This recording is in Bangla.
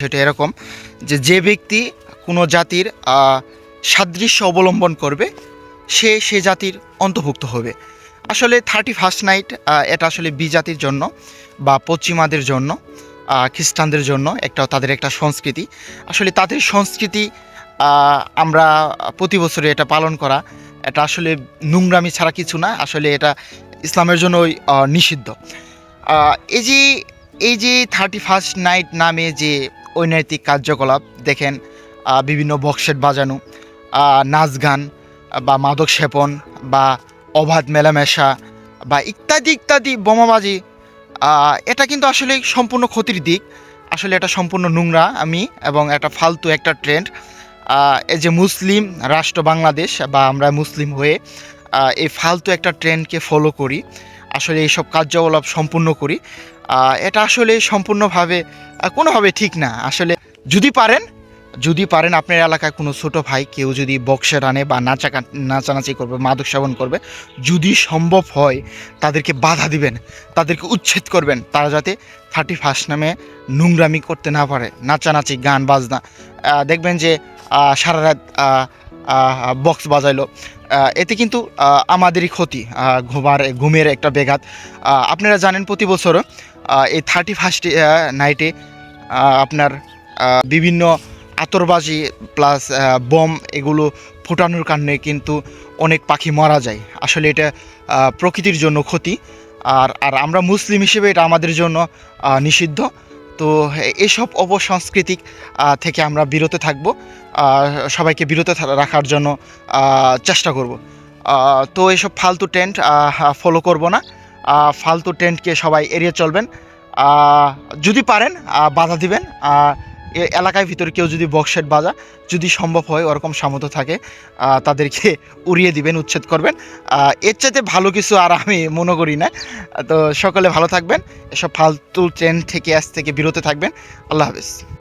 সেটা এরকম যে ব্যক্তি কোনো জাতির সাদৃশ্য অবলম্বন করবে সে জাতির অন্তর্ভুক্ত হবে। আসলে 31st নাইট এটা আসলে জাতির জন্য বা পশ্চিমাদের জন্য, খ্রিস্টানদের জন্য তাদের একটা সংস্কৃতি। আসলে তাদের সংস্কৃতি আমরা প্রতি বছরে এটা পালন করা, এটা আসলে নোংরামি ছাড়া কিছু না। আসলে এটা ইসলামের জন্য নিষিদ্ধ। এই যে 31st নাইট নামে যে অনৈতিক কার্যকলাপ দেখেন, বিভিন্ন বক্সেট বাজানো, নাচ গান বা মাদক সেবন বা অবাধ মেলামেশা বা ইত্যাদি ইত্যাদি বোমাবাজি, এটা কিন্তু আসলে সম্পূর্ণ ক্ষতির দিক। আসলে এটা সম্পূর্ণ নোংরা এবং এটা ফালতু একটা ট্রেন্ড। এই যে মুসলিম রাষ্ট্র বাংলাদেশ বা আমরা মুসলিম হয়ে এই ফালতু একটা ট্রেন্ডকে ফলো করি, আসলে এইসব কার্যকলাপ সম্পূর্ণ করি, এটা আসলে সম্পূর্ণভাবে কোনোভাবে ঠিক না। আসলে যদি পারেন আপনার এলাকায় কোনো ছোটো ভাই কেউ যদি বক্সে আনে বা নাচানাচি করবে, মাদক সেবন করবে, যদি সম্ভব হয় তাদেরকে বাধা দিবেন, তাদেরকে উচ্ছেদ করবেন, তারা যাতে 31st নামে নোংরামি করতে না পারে, নাচানাচি গান বাজনা। দেখবেন যে সারা রাত বক্স বাজাইলো, এতে কিন্তু আমাদেরই ক্ষতি, ঘুমের একটা ব্যাঘাত। আপনারা জানেন প্রতি বছর এই 31st নাইটে আপনার বিভিন্ন আতশবাজি প্লাস বম এগুলো ফোটানোর কারণে কিন্তু অনেক পাখি মারা যায়। আসলে এটা প্রকৃতির জন্য ক্ষতি, আর আমরা মুসলিম হিসেবে এটা আমাদের জন্য নিষিদ্ধ। তো এসব অপসংস্কৃতিক থেকে আমরা বিরত থাকব, সবাইকে বিরত রাখার জন্য চেষ্টা করব। তো এসব ফালতু ট্রেন্ড ফলো করব না, ফালতু ট্রেন্ডকে সবাই এড়িয়ে চলবেন। যদি পারেন বাধা দিবেন, এলাকার ভিতরে কেউ যদি বক্সেট বাজা, যদি সম্ভব হয় ওরকম সামর্থ্য থাকে, তাদেরকে উড়িয়ে দিবেন, উচ্ছেদ করবেন। এর চাইতে ভালো কিছু আর আমি মনে করি না। তো সকলে ভালো থাকবেন, এসব ফালতু ট্রেন্ড থেকে বিরত থাকবেন। আল্লাহ হাফেজ।